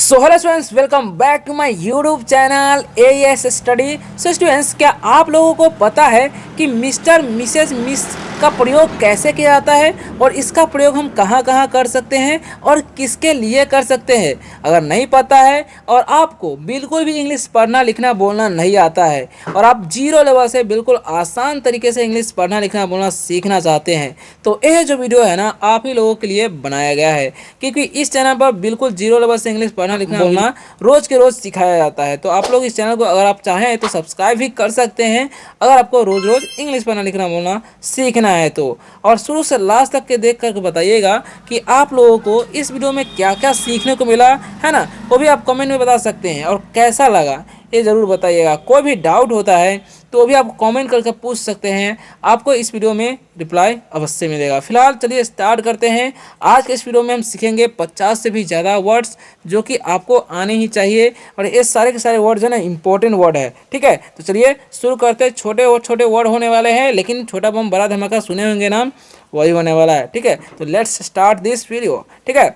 So hello students, welcome back to my YouTube channel AS study. So students, क्या आप लोगों को पता है कि मिस्टर मिसेज मिस का प्रयोग कैसे किया जाता है और इसका प्रयोग हम कहाँ कहाँ कर सकते हैं और किसके लिए कर सकते हैं? अगर नहीं पता है और आपको बिल्कुल भी इंग्लिश पढ़ना लिखना बोलना नहीं आता है और आप जीरो लेवल से बिल्कुल आसान तरीके से इंग्लिश पढ़ना लिखना बोलना सीखना चाहते हैं, तो यह जो वीडियो है ना, आप ही लोगों के लिए बनाया गया है, क्योंकि इस चैनल पर बिल्कुल जीरो लेवल से इंग्लिश पढ़ना लिखना बोलना रोज के रोज सिखाया जाता है। तो आप लोग इस चैनल को अगर आप चाहें तो सब्सक्राइब भी कर सकते हैं, अगर आपको रोज रोज इंग्लिश पढ़ना लिखना बोलना सीखना है तो। और शुरू से लास्ट तक के देख कर बताइएगा कि आप लोगों को इस वीडियो में क्या क्या सीखने को मिला है ना, वो भी आप कमेंट में बता सकते हैं, और कैसा लगा ये ज़रूर बताइएगा। कोई भी डाउट होता है तो भी आप कमेंट करके पूछ सकते हैं, आपको इस वीडियो में रिप्लाई अवश्य मिलेगा। फिलहाल चलिए स्टार्ट करते हैं। आज के इस वीडियो में हम सीखेंगे 50 से भी ज़्यादा वर्ड्स जो कि आपको आने ही चाहिए, और ये सारे के सारे वर्ड जो है ना इंपॉर्टेंट वर्ड है। ठीक है, तो चलिए शुरू करते हैं। छोटे वर्ड होने वाले हैं, लेकिन छोटा बम बड़ा धमाका सुने होंगे नाम, वही होने वाला है। ठीक है, तो लेट्स स्टार्ट दिस वीडियो। ठीक है,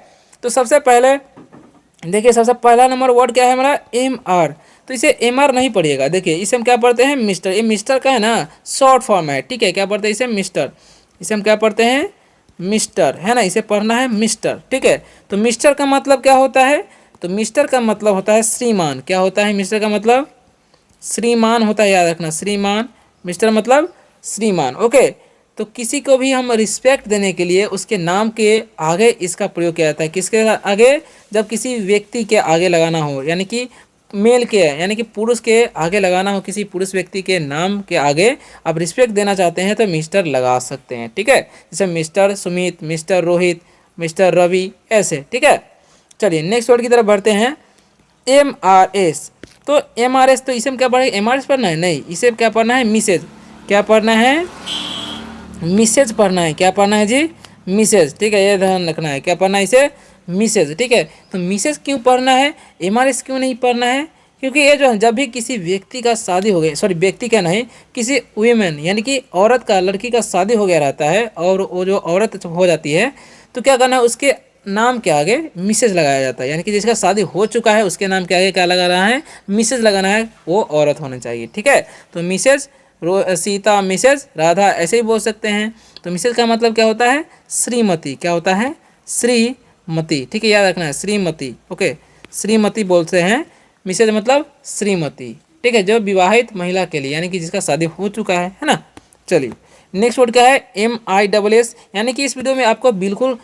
तो सबसे पहले देखिए, सबसे पहला नंबर वर्ड क्या है हमारा? M R. तो इसे एम आर नहीं पढ़िएगा। देखिए, इसे हम क्या पढ़ते हैं? मिस्टर। ये मिस्टर का है ना शॉर्ट फॉर्म है। ठीक है, क्या पढ़ते हैं इसे? मिस्टर। इसे हम क्या पढ़ते हैं? मिस्टर, है ना, इसे पढ़ना है मिस्टर। ठीक है, तो मिस्टर का मतलब क्या होता है? तो मिस्टर का मतलब होता है श्रीमान। क्या होता है मिस्टर का मतलब? श्रीमान होता है, याद रखना, श्रीमान। मिस्टर मतलब श्रीमान। ओके, तो किसी को भी हम रिस्पेक्ट देने के लिए उसके नाम के आगे इसका प्रयोग किया जाता है। किसके आगे? जब किसी व्यक्ति के आगे लगाना हो, यानी कि मेल के, यानी कि पुरुष के आगे लगाना हो, किसी पुरुष व्यक्ति के नाम के आगे आप रिस्पेक्ट देना चाहते हैं तो मिस्टर लगा सकते हैं। ठीक है, जैसे mister Sumit, mister Rohit, mister Ravi, ऐसे। ठीक है, चलिए नेक्स्ट वर्ड की तरफ बढ़ते हैं। M R S. तो एम आर एस, तो इसे हम क्या पढ़ेंगे? एम आर एस पढ़ना है? नहीं, इसे क्या पढ़ना है? मिसेज। क्या पढ़ना है? मिसेज पढ़ना है। क्या पढ़ना है जी? मिसेज। ठीक है, ये ध्यान रखना है, क्या पढ़ना है इसे? मिसेज। ठीक है, तो मिसेज क्यों पढ़ना है, एम आर एस क्यों नहीं पढ़ना है? क्योंकि ये जो है, जब भी किसी व्यक्ति का शादी हो गया, सॉरी व्यक्ति का नहीं, किसी वुमेन यानी कि औरत का, लड़की का शादी हो गया रहता है, और वो जो औरत हो जाती है तो क्या करना है? उसके नाम के आगे मिसेज लगाया जाता है, यानी कि जिसका शादी हो चुका है उसके नाम के आगे क्या लगाना है? मिसेज लगाना है, वो औरत होनी चाहिए। ठीक है, तो मिसेज सीता, मिसेज राधा, ऐसे ही बोल सकते हैं। तो मिसेज का मतलब क्या होता है? श्रीमती। क्या होता है? श्रीमती। ठीक है, याद रखना है, श्रीमती। ओके, श्रीमती बोलते हैं, मिसेज मतलब श्रीमती। ठीक है, जो विवाहित महिला के लिए, यानी कि जिसका शादी हो चुका है ना। चलिए नेक्स्ट वर्ड क्या है? M I double S. यानी कि इस वीडियो में आपको बिल्कुल,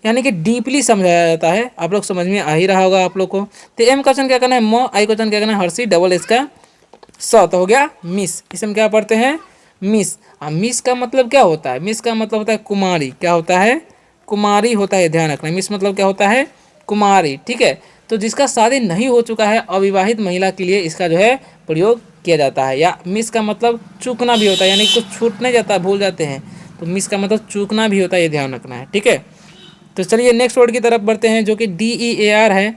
यानी कि डीपली समझाया जाता है, आप लोग समझ में आ ही रहा होगा आप लोग को। तो एम क्वेश्चन क्या करना है? मो। आई क्वेश्चन क्या करना है? हर्षी। डबल एस का स, तो हो गया मिस। इसे हम क्या पढ़ते हैं? मिस। मिस का मतलब क्या होता है? मिस का मतलब होता है कुमारी। क्या होता है? कुमारी होता है, ध्यान रखना। मिस मतलब क्या होता है? कुमारी। ठीक है, तो जिसका शादी नहीं हो चुका है, अविवाहित महिला के लिए इसका जो है प्रयोग किया जाता है। या मिस का मतलब चूकना भी होता है, यानी कुछ छूट नहीं जाता, भूल जाते हैं, तो मिस का मतलब चूकना भी होता है, ये ध्यान रखना है। ठीक है, तो चलिए नेक्स्ट वर्ड की तरफ बढ़ते हैं, जो कि डी ई ए आर है।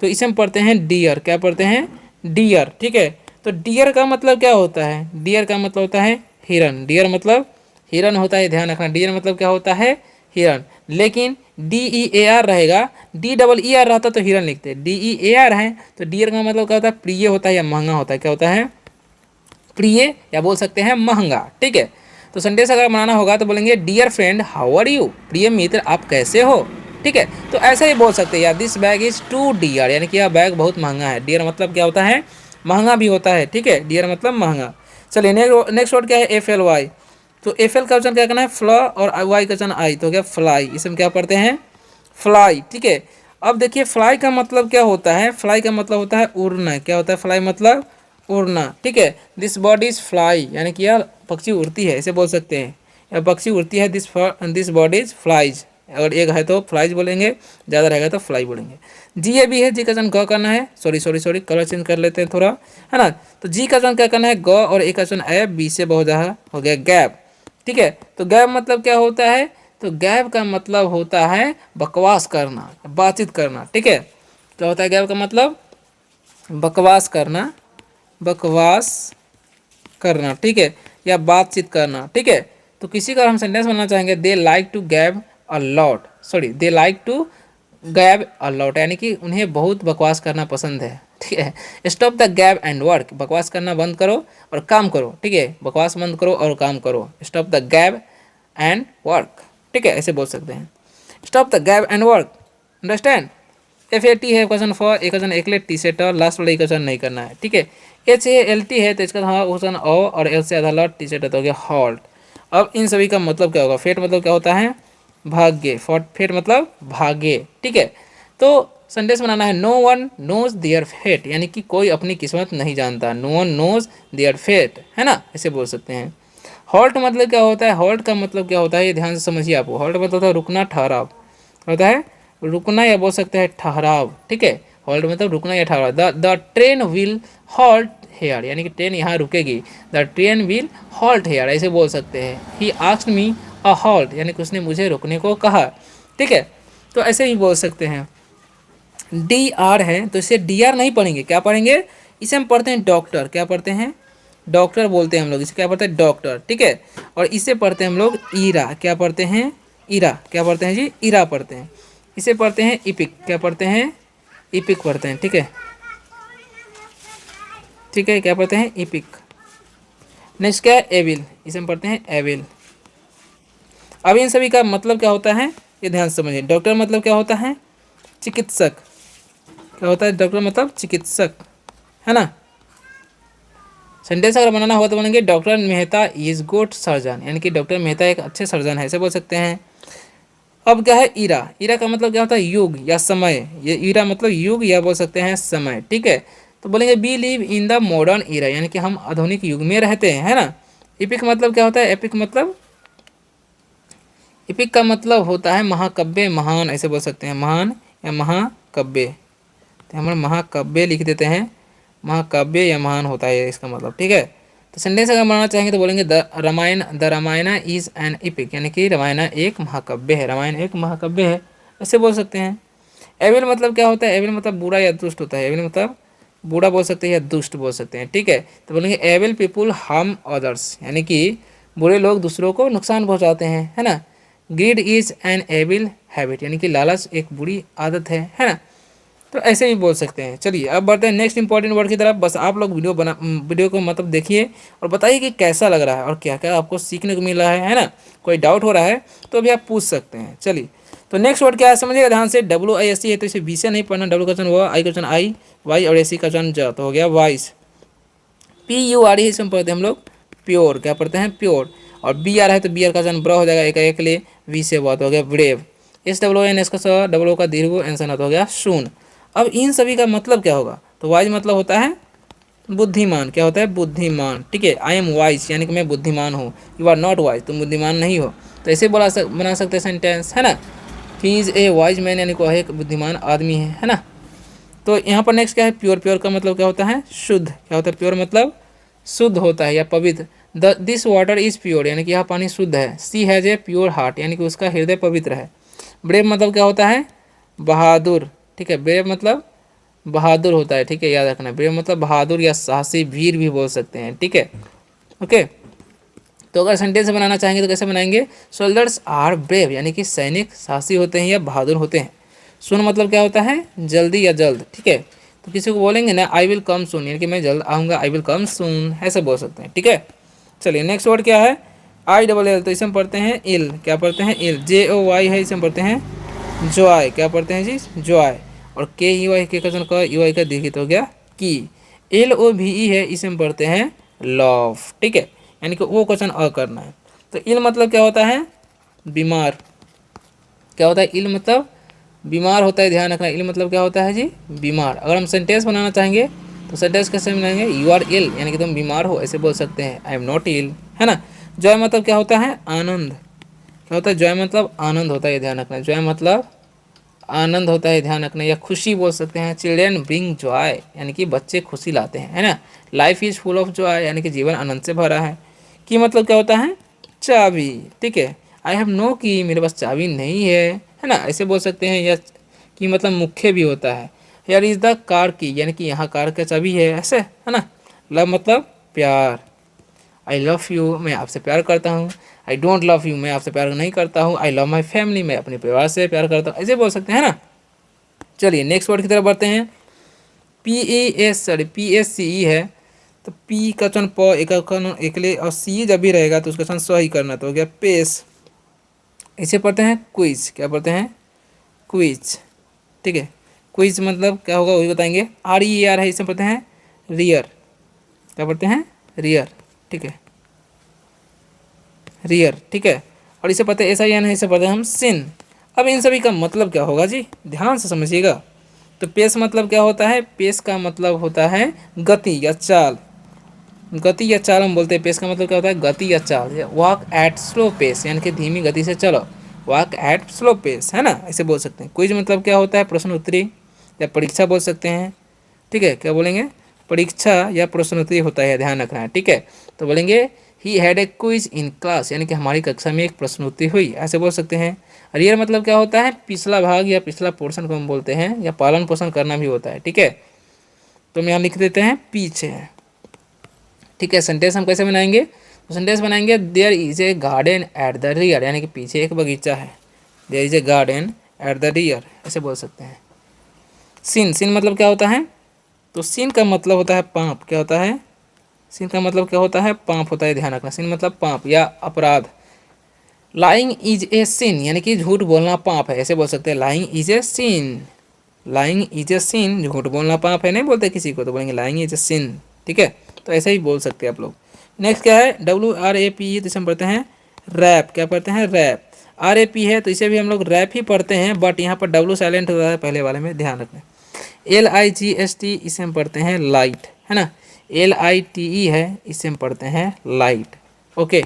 तो इसे हम पढ़ते हैं डियर। क्या पढ़ते हैं? डियर। ठीक है, तो डियर का मतलब क्या होता है? डियर का मतलब होता है हिरन। डियर मतलब हिरन होता है, ध्यान रखना। डियर मतलब क्या होता है? हिरन। लेकिन डी ई ए आर रहेगा, डी डबल ई आर रहता तो हिरन लिखते, डी ई ए आर है, तो डियर का मतलब क्या होता है? प्रिय होता है या महंगा होता है। क्या होता है? प्रिय, या बोल सकते हैं महंगा। ठीक है, तो संदेश अगर बनाना होगा तो बोलेंगे dear friend how are you. प्रिय मित्र, आप कैसे हो। ठीक है, तो ऐसे ही बोल सकते हैं यार, this bag is too dear, यानी कि यह बैग बहुत महंगा है। डियर मतलब क्या होता है? महंगा भी होता है। ठीक है, डियर मतलब महंगा। चलिए नेक्स्ट वर्ड क्या है? F L Y. तो एफ एल का वचन क्या करना है? फ्लॉ, और वाई का वचन आई, तो क्या? फ्लाई। इसे हम क्या पढ़ते हैं? फ्लाई। ठीक है, अब देखिए फ्लाई का मतलब क्या होता है? फ्लाई का मतलब होता है उड़ना। क्या होता है फ्लाई मतलब? उड़ना। ठीक है, दिस बर्ड इज फ्लाई, यानी कि यह पक्षी उड़ती है, ऐसे बोल सकते हैं, यह पक्षी उड़ती है। This bird is flies. अगर एक है तो फ्लाइज बोलेंगे, ज़्यादा रहेगा तो फ्लाई बोलेंगे। जी ए भी है, जी का वचन ग करना है। सॉरी कलर चेंज कर लेते हैं थोड़ा, है ना। तो जी का वचन क्या करना है? ग, और ए का वचन ए, बी से बहुत ज़्यादा हो गया गैप। ठीक है, तो गैप मतलब क्या होता है? तो गैप का मतलब होता है बकवास करना, बातचीत करना। ठीक है, क्या होता है गैप का मतलब? बकवास करना, बकवास करना। ठीक है, या बातचीत करना। ठीक है, तो किसी का हम सेंटेंस बनाना चाहेंगे, दे like to gab a lot, sorry they like to gab a lot, यानी कि उन्हें बहुत बकवास करना पसंद है। ठीक है, स्टॉप द गैब एंड वर्क, बकवास करना बंद करो और काम करो। ठीक है, बकवास बंद करो और काम करो, स्टॉप द गैब एंड वर्क। ठीक है, ऐसे बोल सकते हैं, स्टॉप द गैब एंड वर्क। अंडरस्टैंड। FAT है क्वेश्चन फॉर, एक क्वेश्चन एकलेट टी सेट, और लास्ट वाला क्वेश्चन नहीं करना है। ठीक है, HALT है तो इसका क्वेश्चन ओ, और एल से आधा लॉट टी सेट तो हो गया हॉल्ट। अब इन सभी का मतलब क्या होगा? फेट मतलब क्या होता है? भाग्य। फेट मतलब भाग्य। ठीक है, तो सेंटेंस बनाना है, no one knows their fate, यानी कि कोई अपनी किस्मत नहीं जानता। No one knows their fate, है ना, ऐसे बोल सकते हैं। हॉल्ट मतलब क्या होता है? हॉल्ट का मतलब क्या होता है, ये ध्यान से समझिए आप। हॉल्ट मतलब होता है रुकना, ठहराव होता है, रुकना या बोल सकते हैं ठहराव। ठीक है, हॉल्ट मतलब रुकना या ठहराव। The train will halt here, यानी कि ट्रेन यहाँ रुकेगी। The train will halt here, ऐसे बोल सकते हैं। He asked me a halt, यानी कि उसने मुझे रुकने को कहा। ठीक है, तो ऐसे ही बोल सकते हैं। DR है तो इसे DR नहीं पढ़ेंगे, क्या पढ़ेंगे? इसे हम पढ़ते हैं डॉक्टर। क्या पढ़ते हैं? डॉक्टर बोलते हैं हम लोग इसे, क्या पढ़ते हैं? डॉक्टर। ठीक है, और इसे पढ़ते हैं हम लोग ईरा। क्या पढ़ते हैं? ईरा। क्या पढ़ते हैं जी? ईरा पढ़ते हैं। इसे पढ़ते हैं इपिक। क्या पढ़ते हैं? इपिक पढ़ते हैं। ठीक है, ठीक है, क्या पढ़ते हैं? इपिक। नेक्स्ट क्या है? एविल, इसे हम पढ़ते हैं एविल। अब इन सभी का मतलब क्या होता है, ये ध्यान से समझिए। डॉक्टर मतलब क्या होता है? चिकित्सक। क्या होता है? डॉक्टर मतलब चिकित्सक, है ना। सेंटेंस अगर बनाना होगा तो बनेंगे, doctor Mehta is good surgeon, यानी कि डॉक्टर मेहता एक अच्छे सर्जन है, ऐसे बोल सकते हैं। अब क्या है? ईरा। ईरा का मतलब क्या होता है? युग या समय। ये ईरा मतलब युग या बोल सकते हैं समय। ठीक है, तो बोलेंगे we live in the modern era, यानी कि हम आधुनिक युग में रहते हैं, है ना। इपिक मतलब क्या होता है? एपिक मतलब, इपिक का मतलब होता है महाकाव्य, महान, ऐसे बोल सकते हैं, महान या महाकाव्य। तो हम महाकाव्य लिख देते हैं, महाकाव्य या महान होता है इसका मतलब। ठीक है, तो सेंटेंस अगर बनाना चाहेंगे तो बोलेंगे the Ramayana is an epic, यानी कि रामायण एक महाकाव्य है, रामायण एक महाकाव्य है, ऐसे बोल सकते हैं। एविल मतलब क्या होता है? एविल मतलब बुरा या दुष्ट होता है। एविल मतलब बुरा बोल सकते हैं या दुष्ट बोल सकते हैं। ठीक है, तो बोलेंगे एविल पीपुल हार्म अदर्स, यानी कि बुरे लोग दूसरों को नुकसान पहुंचाते हैं, है ना। Greed is an evil habit, यानी कि लालच एक बुरी आदत है ना। तो ऐसे ही बोल सकते हैं। चलिए अब बढ़ते हैं नेक्स्ट इंपॉर्टेंट वर्ड की तरफ। बस आप लोग वीडियो को मतलब देखिए और बताइए कि कैसा लग रहा है और क्या क्या आपको सीखने को मिल रहा है ना। कोई डाउट हो रहा है तो अभी आप पूछ सकते हैं। चलिए, तो नेक्स्ट वर्ड क्या है समझिएगा ध्यान से। WISE है तो इसे बी से नहीं पढ़ना। डब्ल्यू का वचन वो, आई का वचन आई, वाई और एसी का वचन ज, तो हो गया वाइस। PURE इसमें पढ़ते हैं हम लोग प्योर। क्या पढ़ते हैं? प्योर। और BR है तो BR का वचन ब्र हो जाएगा, एक लिए वी से बात हो गया ब्रेव। SWON इसका स डबल का दीर्घ एंसन हो गया सून। अब इन सभी का मतलब क्या होगा? तो वाइज मतलब होता है बुद्धिमान। क्या होता है? बुद्धिमान। ठीक है, आई एम वाइज, यानी कि मैं बुद्धिमान हूँ। यू आर नॉट वाइज, तुम बुद्धिमान नहीं हो। तो ऐसे बना सकते हैं सेंटेंस, है ना। He is a wise man, यानी कि एक बुद्धिमान आदमी है ना। तो यहाँ पर नेक्स्ट क्या है? प्योर। प्योर का मतलब क्या होता है? शुद्ध। क्या होता है? प्योर मतलब शुद्ध होता है या पवित्र। दिस वाटर इज़ प्योर, यानी कि यह पानी शुद्ध है। सी हैज़ ए प्योर हार्ट, यानी कि उसका हृदय पवित्र है। ब्रेव मतलब क्या होता है? बहादुर। ठीक है, ब्रेव मतलब बहादुर होता है। ठीक है, याद रखना, ब्रेव मतलब बहादुर या साहसी, वीर भी बोल सकते हैं। ठीक है, ओके। तो अगर सेंटेंस बनाना चाहेंगे तो कैसे बनाएंगे? सोल्जर्स आर ब्रेव, यानी कि सैनिक साहसी होते हैं या बहादुर होते हैं। सुन मतलब क्या होता है? जल्दी या जल्द। ठीक है, तो किसी को बोलेंगे ना आई विल कम सून, यानी कि मैं जल्द आऊँगा, आई विल कम सून, ऐसे बोल सकते हैं। ठीक है, चलिए नेक्स्ट वर्ड क्या है? ILL, तो इसे हम पढ़ते हैं इल। क्या पढ़ते हैं? इल। JOY है, इसे हम पढ़ते हैं जॉय। क्या पढ़ते हैं जी? जॉय। और KUI के कजन का UI का दीर्घित हो गया की। LOVE है, इसे हम पढ़ते हैं लव। ठीक है, यानी कि वो क्वेश्चन अ करना है। तो इल मतलब क्या होता है? बीमार। क्या होता है? इल मतलब बीमार होता है, ध्यान रखना। इल मतलब क्या होता है जी? बीमार। अगर हम सेंटेंस बनाना चाहेंगे तो सेंटेंस कैसे बनाएंगे? यू आर इल, यानी कि तुम बीमार हो, ऐसे बोल सकते हैं। आई एम नॉट इल, है ना। जॉय मतलब क्या होता है? आनंद। क्या होता है? जॉय मतलब आनंद होता है, ध्यान रखना। जॉय मतलब आनंद होता है, ध्यान रखना, या खुशी बोल सकते हैं। चिल्ड्रेन ब्रिंग जॉय, यानी कि बच्चे खुशी लाते हैं, है ना। Life is full of Joy, यानी कि जीवन आनंद से भरा है। की मतलब क्या होता है? चाबी। ठीक है, आई हैव नो की, मेरे पास चाबी नहीं है ना, ऐसे बोल सकते हैं। या की मतलब मुख्य भी होता है। यार इज द कार की, यानी कि यहाँ कार का चाबी है, ऐसे, है ना। लव मतलब प्यार। आई लव यू, मैं आपसे प्यार करता हूँ। आई डोंट लव यू, मैं आपसे प्यार नहीं करता हूँ। आई लव माई फैमिली, मैं अपने परिवार से प्यार करता हूँ, ऐसे बोल सकते हैं ना। चलिए नेक्स्ट वर्ड की तरफ बढ़ते हैं। PSCE है, तो पी का चन प एकले और सी जब भी रहेगा तो उसका चन स ही करना, तो हो गया पेस। इसे पढ़ते हैं क्विज, क्या पढ़ते हैं क्विज, ठीक है। क्विज मतलब क्या होगा वही बताएंगे। RER है, इसे पढ़ते हैं रियर, क्या पढ़ते हैं रियर, ठीक है रियर, ठीक है। और इसे पढ़ते हैं SIN है, इसे पढ़ते हैं हम सिन। अब इन सभी का मतलब क्या होगा जी, ध्यान से समझिएगा। तो पेस मतलब क्या होता है, पेस का मतलब होता है गति या चाल, गति या चाल हम बोलते हैं। पेस का मतलब क्या होता है, गति या चाल। वॉक एट स्लो पेस, यानी कि धीमी गति से चलो, वॉक एट स्लो पेस, है ना, ऐसे बोल सकते हैं। क्विज मतलब क्या होता है, प्रश्न उत्तरी या परीक्षा बोल सकते हैं, ठीक है। क्या बोलेंगे, परीक्षा या प्रश्न उत्तरी होता है, ध्यान रखना है, ठीक है। तो बोलेंगे he had a quiz in class, यानी कि हमारी कक्षा में एक प्रश्न उत्तरी हुई, ऐसे बोल सकते हैं। रियर मतलब क्या होता है, पिछला भाग या पिछला पोर्शन को हम बोलते हैं, या पालन पोषण करना भी होता है, ठीक है। तो हम यहाँ लिख देते हैं पीछे, ठीक है। सेंटेंस हम कैसे बनाएंगे, तो सेंटेंस बनाएंगे there is a garden at the rear, यानी कि पीछे एक बगीचा है, there is a garden at the rear, ऐसे बोल सकते हैं। सीन, सीन मतलब क्या होता है, तो सीन का मतलब होता है पाप, क्या होता है, सीन का मतलब क्या होता है, पाप होता है, ध्यान रखना। सीन मतलब पाप या अपराध। लाइंग इज ए सीन, यानी कि झूठ बोलना पाप है, ऐसे बोल सकते हैं lying is a sin, lying is a sin, झूठ बोलना पाप है, नहीं बोलते किसी को तो बोलेंगे लाइंग इज ए सीन, ठीक है। तो ऐसे ही बोल सकते हैं आप लोग। नेक्स्ट क्या है, WRAP, तो इसे हम पढ़ते हैं रैप, क्या पढ़ते हैं रैप। RAP है तो इसे भी हम लोग रैप ही पढ़ते हैं, बट यहाँ पर W साइलेंट होता है पहले वाले में, ध्यान रखना। LIGST, इसे हम पढ़ते हैं लाइट, है ना। LITE है, इसे हम पढ़ते हैं लाइट, ओके।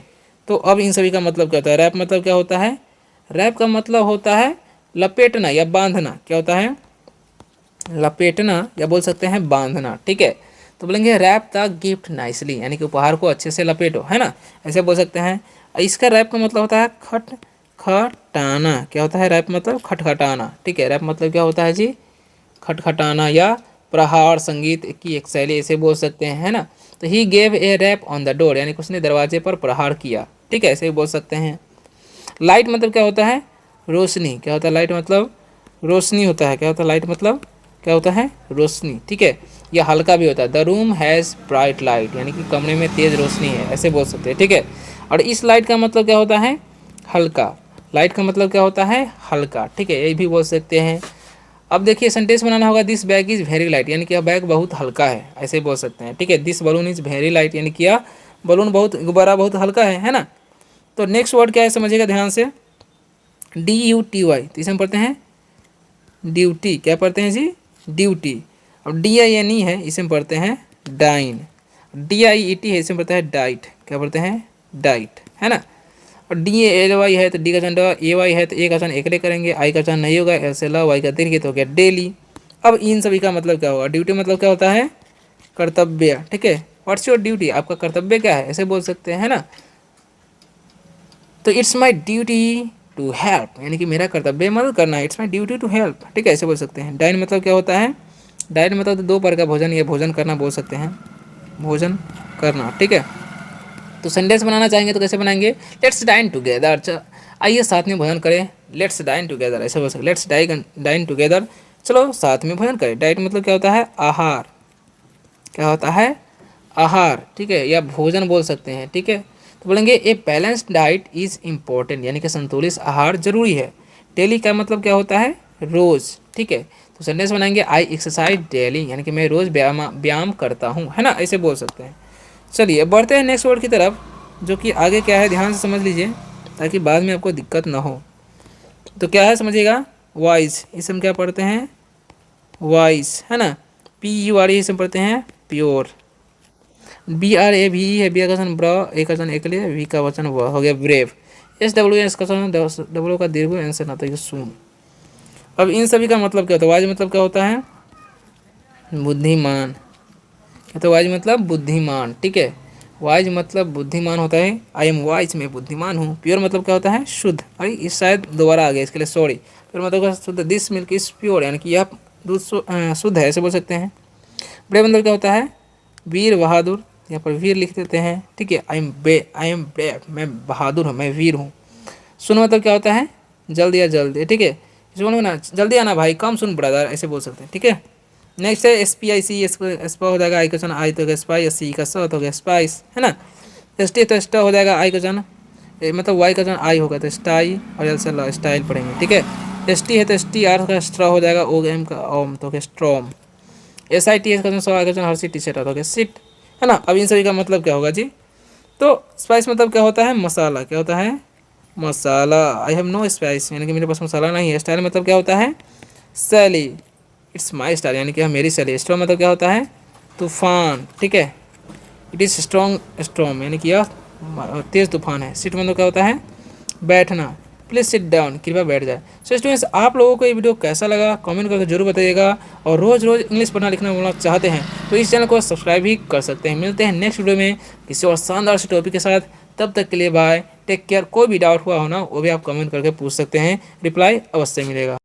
तो अब इन सभी का मतलब क्या होता है, रैप मतलब क्या होता है, रैप का मतलब होता है लपेटना या बांधना, क्या होता है, लपेटना या बोल सकते हैं बांधना, ठीक है। तो बोलेंगे रैप द गिफ्ट नाइसली, यानी कि उपहार को अच्छे से लपेटो, है ना, ऐसे बोल सकते हैं। इसका रैप का मतलब होता है खटखटाना, क्या होता है रैप मतलब खटखटाना, ठीक है। रैप मतलब क्या होता है जी, खटखटाना या प्रहार संगीत की एक शैली, ऐसे बोल सकते हैं, है ना। तो he gave a rap on the door, यानी कि उसने दरवाजे पर प्रहार किया, ठीक है, ऐसे ही बोल सकते हैं। लाइट मतलब क्या होता है, रोशनी, क्या होता है लाइट मतलब रोशनी होता है, क्या होता है लाइट मतलब क्या होता है, रोशनी, ठीक है। यह हल्का भी होता है, the room has bright light, यानी कि कमरे में तेज़ रोशनी है, ऐसे बोल सकते हैं, ठीक है। और इस लाइट का मतलब क्या होता है, हल्का, लाइट का मतलब क्या होता है, हल्का, ठीक है, ये भी बोल सकते हैं। अब देखिए सेंटेंस बनाना होगा, this bag is very light, यानी कि यह बैग बहुत हल्का है, ऐसे बोल सकते हैं, ठीक है। This balloon is very light, यानी कि यह बलून बहुत, गुब्बारा बहुत हल्का है ना। तो नेक्स्ट वर्ड क्या है समझिएगा ध्यान से, DUTY, तो इसे हम पढ़ते हैं ड्यूटी, क्या पढ़ते हैं जी, ड्यूटी। अब DINE है, इसे हम पढ़ते हैं डाइन। DIET है, इसे हम पढ़ते हैं डाइट, क्या पढ़ते हैं डाइट, है ना। और DALY है तो डी का चंद AY है तो ए का चंद एकले करेंगे, आई का चंद नहीं होगा, ऐसे ला वाई का दीर्घ हो गया डेली। अब इन सभी का मतलब क्या होगा, ड्यूटी मतलब क्या होता है, कर्तव्य, ठीक है। व्हाट्स योर ड्यूटी, आपका कर्तव्य क्या है, ऐसे बोल सकते हैं, है ना। तो it's my duty to help, यानी कि मेरा कर्तव्य मदद करना है, it's my duty to help, ठीक है, ऐसे बोल सकते हैं। डाइन मतलब क्या होता है, डाइन मतलब तो 2 बार का भोजन या भोजन करना बोल सकते हैं, भोजन करना, ठीक है। तो सेंटेंस बनाना चाहेंगे तो कैसे बनाएंगे, लेट्स डाइन टुगेदर, आइए साथ में भोजन करें, लेट्स डाइन टुगेदर, ऐसे बोल सकते, लेट्स डाइन टुगेदर, चलो साथ में भोजन करें। डाइट मतलब क्या होता है, आहार, क्या होता है आहार, ठीक है, या भोजन बोल सकते हैं, ठीक है। तो बोलेंगे a balanced diet is important, यानी कि संतुलित आहार जरूरी है। डेली का मतलब क्या होता है, रोज़, ठीक है। तो सेंटेंस बनाएंगे आई एक्सरसाइज डेली, यानी कि मैं रोज़ व्यायाम करता हूँ, है ना, ऐसे बोल सकते हैं। चलिए बढ़ते हैं नेक्स्ट वर्ड की तरफ, जो कि आगे क्या है ध्यान से समझ लीजिए ताकि बाद में आपको दिक्कत ना हो। तो क्या है समझिएगा, वाइज, इसे हम क्या पढ़ते हैं वाइज, है ना। PURE इसे हम पढ़ते हैं प्योर। BRAVE है, बी का वचन ब्र, ए का वचन एकले, वी का वचन व, हो गया ब्रेव। SWS का वचन डब्ल्यू का दीर्घ, एन से नाता सुन। अब इन सभी का मतलब क्या होता है, वाइज मतलब क्या होता है, बुद्धिमान, तो वाइज मतलब बुद्धिमान, ठीक है। वाइज मतलब बुद्धिमान होता है, आई एम वाइज, मैं बुद्धिमान हूँ। प्योर मतलब क्या होता है, शुद्ध, अरे इस शायद दोबारा आ गया, इसके लिए सॉरी। प्योर मतलब शुद्ध, दिस मिल्क इज प्योर, यानी कि यह दूध शुद्ध है, ऐसे बोल सकते हैं। ब्रेव मतलब क्या होता है, वीर बहादुर, यहाँ पर वीर लिख देते हैं, ठीक है। आई एम ब्रेव, मैं बहादुर हूँ, मैं वीर हूँ। सुन मतलब क्या होता है, जल्द या जल्द, ठीक है। बोलोगे ना जल्दी आना भाई, कम सुन ब्रदर, ऐसे बोल सकते हैं, ठीक है। नेक्स्ट है SPIC, स्पा हो जाएगा, आई क्वेश्चन आई तो स्पाइस, सी का स तो गया स्पाइस, है ना। ST तो स्टा हो जाएगा, आई क्वेश्चन मतलब वाई का जो आई होगा तो स्टाई, और एल से स्टाइल पढ़ेंगे, ठीक है। ST है तो STR का स्ट्रा हो जाएगा, OM का ओम तो क्या स्ट्रॉम। SIT का जो आगे हर सिटी सेट हो गया सिट, है ना। अब इन सभी का मतलब क्या होगा जी, तो स्पाइस मतलब क्या होता है, मसाला, क्या होता है, मसाला। आई हैव नो स्पाइस, यानी कि मेरे पास मसाला नहीं है। स्टाइल मतलब क्या होता है, शैली, इट्स माई स्टाइल, यानी कि मेरी शैली। स्ट्रॉम मतलब क्या होता है, तूफान, ठीक है। इट इज़ स्ट्रॉन्ग स्ट्रॉम, यानी कि यह तेज़ तूफान है। सिट मतलब क्या होता है, बैठना। प्लीज़ सिट डाउन, कृपया बैठ जाए। सो स्टूडेंट्स, आप लोगों को ये वीडियो कैसा लगा कमेंट करके जरूर बताइएगा, और रोज़ रोज़ इंग्लिश पढ़ना लिखना बोलना चाहते हैं तो इस चैनल को सब्सक्राइब भी कर सकते हैं। मिलते हैं नेक्स्ट वीडियो में किसी और शानदार से टॉपिक के साथ, तब तक के लिए बाय, टेक केयर। कोई भी डाउट हुआ हो ना वो भी आप कमेंट करके पूछ सकते हैं, रिप्लाई अवश्य मिलेगा।